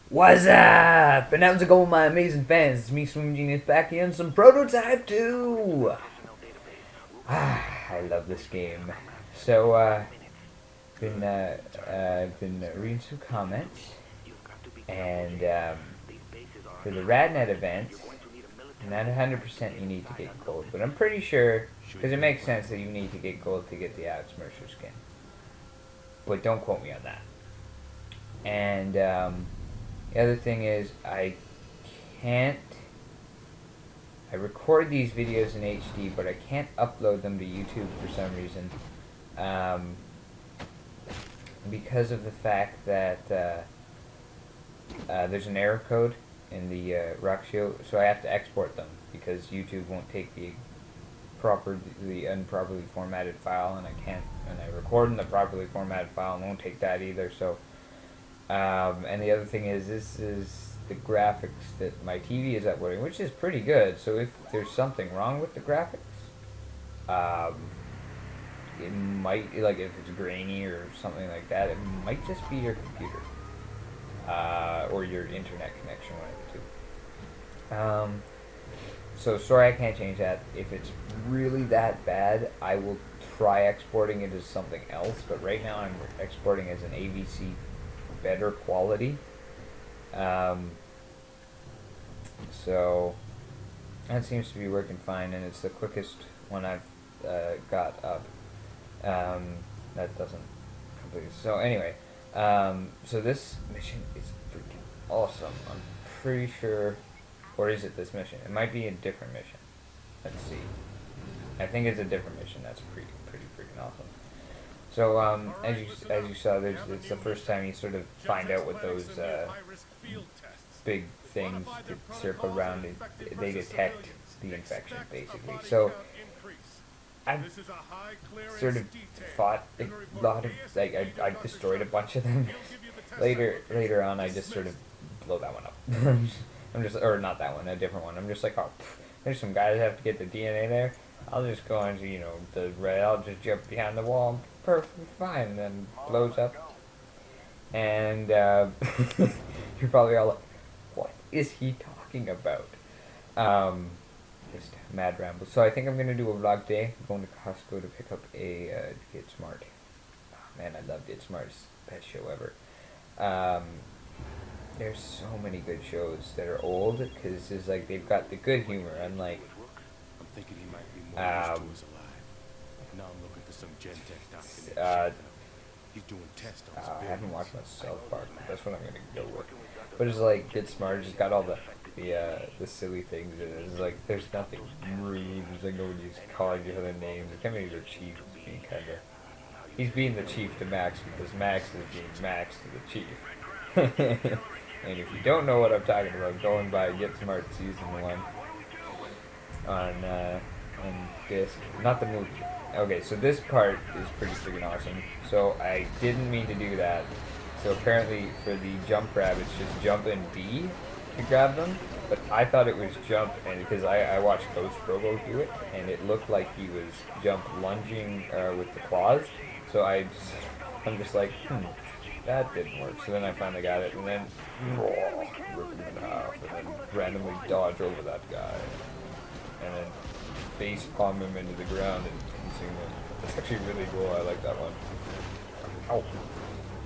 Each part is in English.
What's up? And how's it going, my amazing fans? It's me, Swim Genius, back here on some Prototype 2! I love this game. So, I've been reading some comments, and, for the RadNet event, not 100% you need to get gold, but I'm pretty sure, because it makes sense that you need to get gold to get the Alex Mercer skin. But don't quote me on that. And, the other thing is, I record these videos in HD, but I can't upload them to YouTube for some reason, because of the fact that there's an error code in the Roxio, so I have to export them, because YouTube won't take the improperly formatted file, and I record in the properly formatted file and won't take that either, so... and the other thing is, this is the graphics that my TV is uploading, which is pretty good. So if there's something wrong with the graphics, it might, like if it's grainy or something like that, it might just be your computer, or your internet connection, one of the two. So sorry I can't change that. If it's really that bad, I will try exporting it as something else, but right now I'm exporting as an AVC better quality, so that seems to be working fine, and it's the quickest one I've got up. That doesn't complete. So anyway, so this mission is freaking awesome. I'm pretty sure, or is it this mission? It might be a different mission. Let's see. I think it's a different mission. That's pretty freaking awesome. So, as you saw, it's the first time you sort of find out what those big things that circle around, they detect the infection, basically. So, I've sort of fought a lot of, like, I destroyed a bunch of them. Later on, I just sort of blow that one up. I'm just, or not that one, a different one. I'm just like, oh, there's some guys that have to get the DNA there. I'll just go into, the red, I'll just jump behind the wall, perfectly fine, and then blows up. And, you're probably all like, what is he talking about? Just mad ramble. So I think I'm going to do a vlog day. I'm going to Costco to pick up a, Get Smart. Oh, man, I love Get Smart. It's the best show ever. There's so many good shows that are old, because it's like, they've got the good humor, unlike... Now I'm looking for some Gen-Tech documentation. He's doing tests on I haven't watched much South Park. That's what I'm gonna go with. But it's like Get Smart. Just got all the silly things in it. It's like there's nothing rude. There's like nobody's calling each other names. I can't believe the chief is being he's being the chief to Max, because Max is being Max to the chief. And if you don't know what I'm talking about, go and buy Get Smart season 1 on disc, not the movie. Okay, so this part is pretty freaking awesome. So I didn't mean to do that. So apparently for the jump grab, it's just jump and B to grab them. But I thought it was jump, and because I watched Ghost Robo do it, and it looked like he was jump lunging with the claws. So I'm just like, that didn't work. So then I finally got it, and then rip him in half, and then randomly dodge over that guy, and then face palm him into the ground and consume him. That's actually really cool. I like that one. Ow.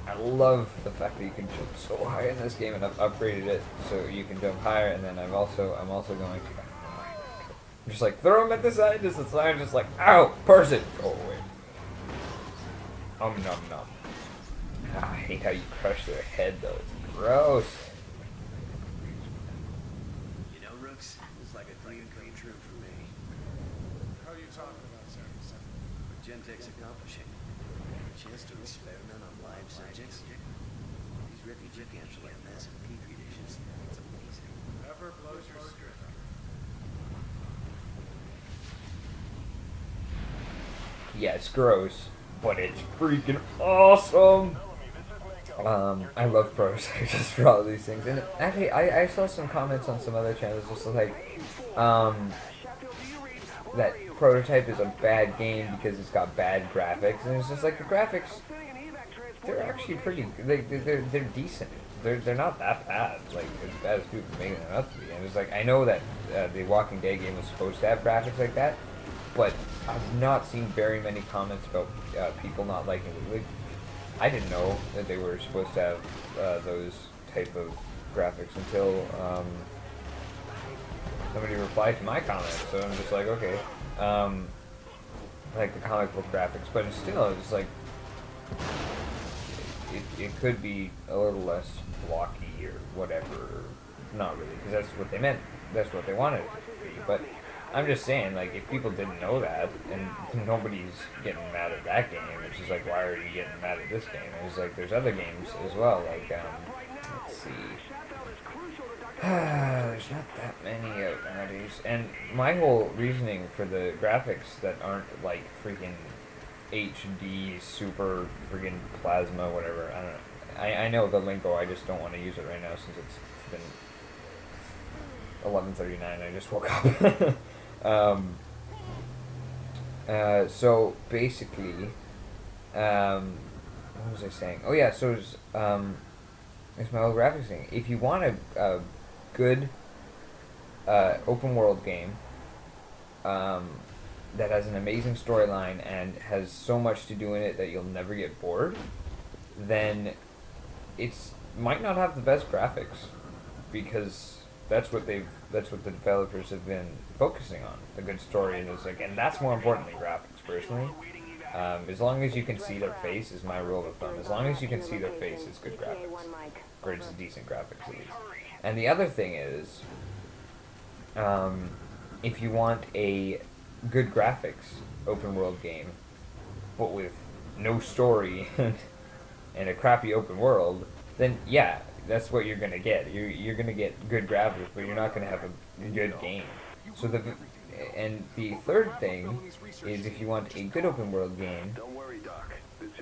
I love the fact that you can jump so high in this game, and I've upgraded it so you can jump higher. And then I'm also going to just like throw him at the side, just like, ow, person. Go away. Nom nom. I hate how you crush their head though. It's gross. It's like a dream come true for me. How are you talking about, Sam? What Gen-Tech's accomplishing. A chance to experiment on live subjects. These refugee camps are like massive petri dishes. It's amazing. Never blows your strip. Yeah, it's gross, but it's freaking awesome. I love Prototype just for all of these things. And actually, I saw some comments on some other channels just like, that Prototype is a bad game because it's got bad graphics. And it's just like, the graphics, they're actually pretty, they're decent. they're not that bad. Like as bad as people making them out to be. And it's like I know that the Walking Dead game was supposed to have graphics like that, but I've not seen very many comments about people not liking it. Like, I didn't know that they were supposed to have those type of graphics until somebody replied to my comment. So I'm just like, okay, like the comic book graphics, but it's still, it's like it could be a little less blocky or whatever. Not really, because that's what they meant. That's what they wanted it to be. But I'm just saying, like, if people didn't know that, and nobody's getting mad at that game, it's just like, why are you getting mad at this game? And it's like, there's other games as well, like, let's see. There's not that many out nowadays. And my whole reasoning for the graphics that aren't, like, freaking HD, super friggin' plasma, whatever, I don't know. I know the lingo, I just don't want to use it right now since it's been 11:39. I just woke up. So basically, what was I saying? Oh yeah, so it's my whole graphics thing. If you want a good open world game that has an amazing storyline and has so much to do in it that you'll never get bored, then it's might not have the best graphics, because that's what the developers have been focusing on, the good story, and it's like, and that's more important than graphics, personally. As long as you can see their face is my rule of thumb. As long as you can see their face, it's good graphics, or it's decent graphics at least. And the other thing is, if you want a good graphics open world game, but with no story and a crappy open world, then yeah, that's what you're gonna get. You're gonna get good graphics, but you're not gonna have a good game. So the third thing is, if you want a good open world game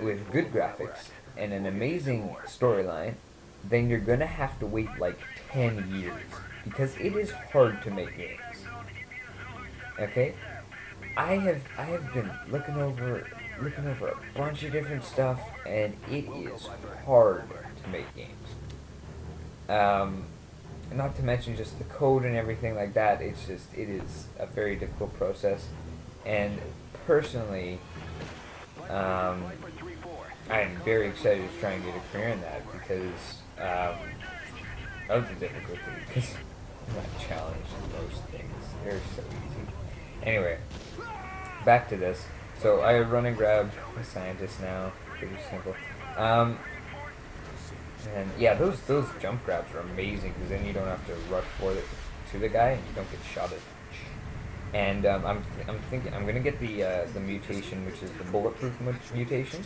with good graphics and an amazing storyline, then you're gonna have to wait like 10 years, because it is hard to make games. Okay? I have been looking over a bunch of different stuff, and it is hard to make games. Not to mention just the code and everything like that. It is a very difficult process, and personally, I'm very excited to try and get a career in that, because of the difficulty, because I'm not challenged in most things. They're so easy. Anyway, back to this. So I run and grab a scientist now. Pretty simple. And yeah, those jump grabs are amazing, because then you don't have to rush to the guy, and you don't get shot at. And I'm thinking I'm gonna get the mutation, which is the bulletproof mutation,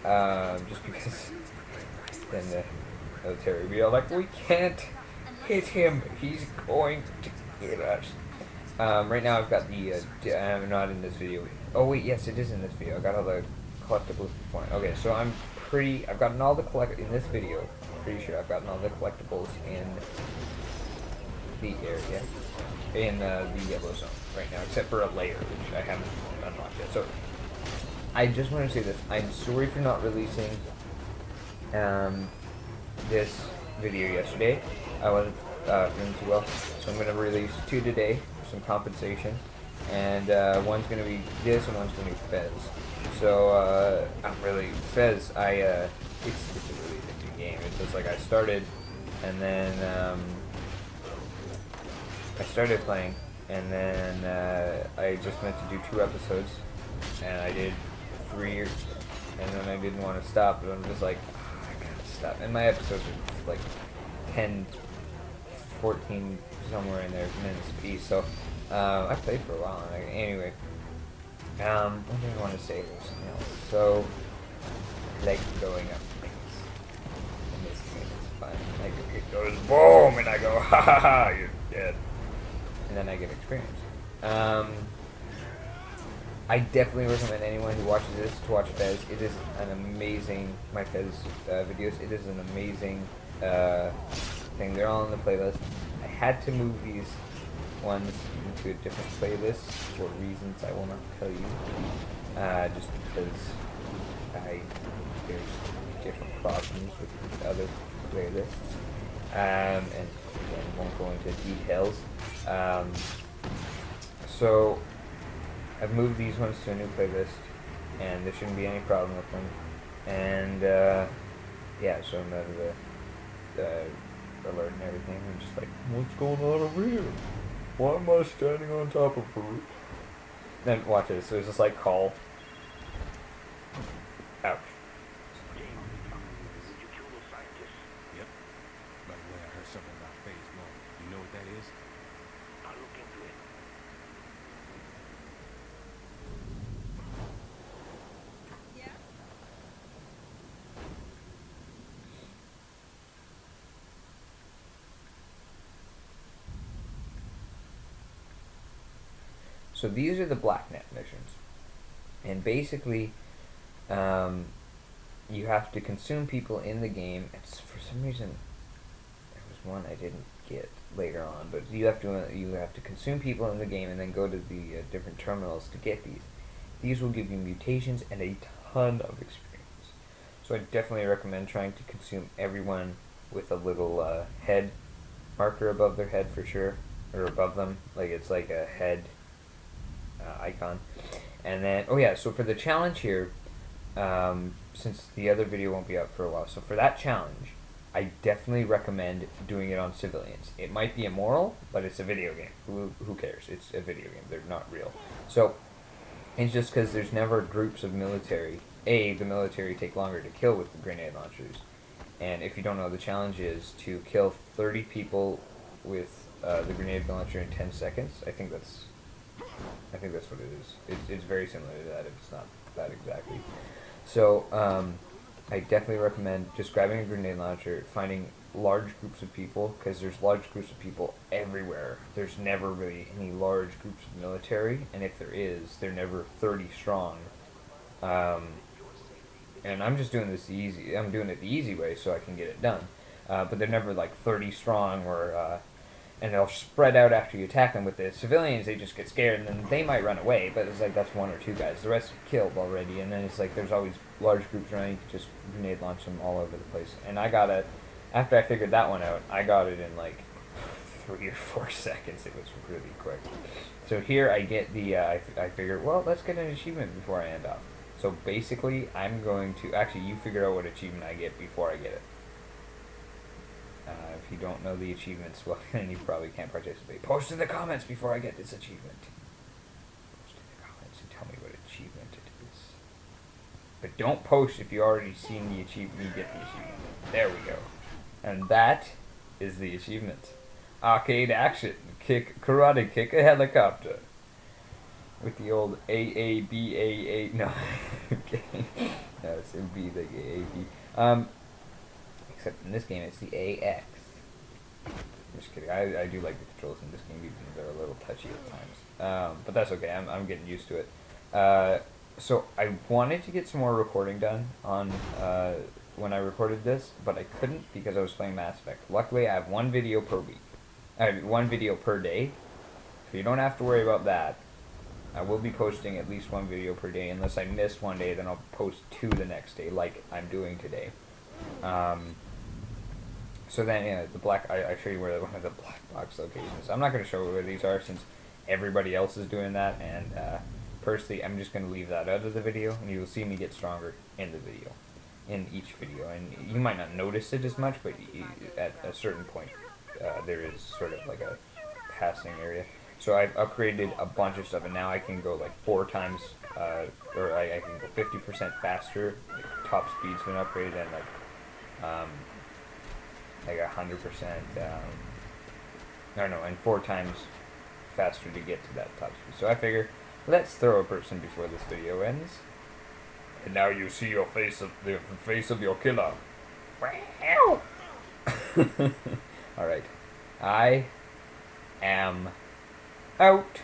just because then the military will be all like, we can't hit him, he's going to get us. Right now I've got I'm not in this video. Oh wait, yes, it is in this video. I got all the collectibles before. Okay, so I've gotten all the in this video. Pretty sure I've gotten all the collectibles in the area, in the yellow zone right now, except for a layer, which I haven't unlocked yet. So I just want to say this: I'm sorry for not releasing this video yesterday. I wasn't feeling too well, so I'm going to release 2 today for some compensation, and one's going to be this, and one's going to be Fez. So I'm really Fez. It's a really addicting game. It's just like I started, and then I started playing, and then I just meant to do 2 episodes, and I did 3, and then I didn't want to stop, but I'm just like, I gotta stop. And my episodes are like 10, 14, somewhere in there, minutes a piece. So I played for a while, and anyway. What did I want to say? Something else. So, like blowing up things. And this game is fun. Like, it goes boom, and I go, ha ha ha, you're dead. And then I get experience. I definitely recommend anyone who watches this to watch Fez. It is an amazing, my Fez videos, it is an amazing thing. They're all on the playlist. I had to move these ones into a different playlist for reasons I will not tell you, just because there's different problems with the other playlists. And again, won't go into details. So I've moved these ones to a new playlist, and there shouldn't be any problem with them. And yeah, so I'm out of the alert and everything. I'm just like, what's going on over here? Why am I standing on top of a roof? Then watch this. So it's just like call. Ouch. Yep. By the way, I heard something about phase 1. You know what that is? I'll look into it. So these are the blacknet missions, and basically, you have to consume people in the game. It's, for some reason, there was one I didn't get later on, but you have to consume people in the game and then go to the different terminals to get these. These will give you mutations and a ton of experience. So I definitely recommend trying to consume everyone with a little head marker above their head for sure, or above them, like it's like a head icon. And then, oh yeah, so for the challenge here, since the other video won't be up for a while, so for that challenge, I definitely recommend doing it on civilians. It might be immoral, but it's a video game. Who cares? It's a video game. They're not real. So it's just because there's never groups of military. The military take longer to kill with the grenade launchers. And if you don't know, the challenge is to kill 30 people with the grenade launcher in 10 seconds. I think that's what it is. It's very similar to that, if it's not that exactly. So I definitely recommend just grabbing a grenade launcher, finding large groups of people, because there's large groups of people everywhere. There's never really any large groups of military, and if there is, they're never 30 strong. And I'm just doing this easy. I'm doing it the easy way so I can get it done. But they're never like 30 strong, or and they'll spread out after you attack them. With the civilians, they just get scared, and then they might run away, but it's like that's one or two guys. The rest are killed already, and then it's like there's always large groups running. You can just grenade launch them all over the place. And I got it, after I figured that one out, I got it in like 3 or 4 seconds. It was really quick. So here I get the, I figured, well, let's get an achievement before I end off. So basically, I'm going to, actually, you figure out what achievement I get before I get it. If you don't know the achievements, well, then you probably can't participate. Post in the comments before I get this achievement. Post in the comments and tell me what achievement it is. But don't post if you already seen the achievement. You get the achievement. There we go. And that is the achievement. Arcade action. Karate kick a helicopter. With the old AABAA. No. Okay. No, it's in B, like AAB. Except in this game, it's the AX. I'm just kidding. I do like the controls in this game, even though they're a little touchy at times. But that's okay. I'm getting used to it. So I wanted to get some more recording done on when I recorded this, but I couldn't because I was playing Mass Effect. Luckily, I have one video per week. I have one video per day, so you don't have to worry about that. I will be posting at least one video per day. Unless I miss one day, then I'll post 2 the next day, like I'm doing today. So then, yeah, the black, I show you where one of the black box locations is. I'm not going to show where these are since everybody else is doing that, and personally, I'm just going to leave that out of the video, and you'll see me get stronger in the video, in each video. And you might not notice it as much, but at a certain point, there is sort of like a passing area. So I've upgraded a bunch of stuff, and now I can go like 4 times, or I can go 50% faster. Like, top speed's been upgraded, and like 100%, and 4 times faster to get to that top speed. So I figure, let's throw a person before this video ends. And now you see your face of the face of your killer. Alright. I am out.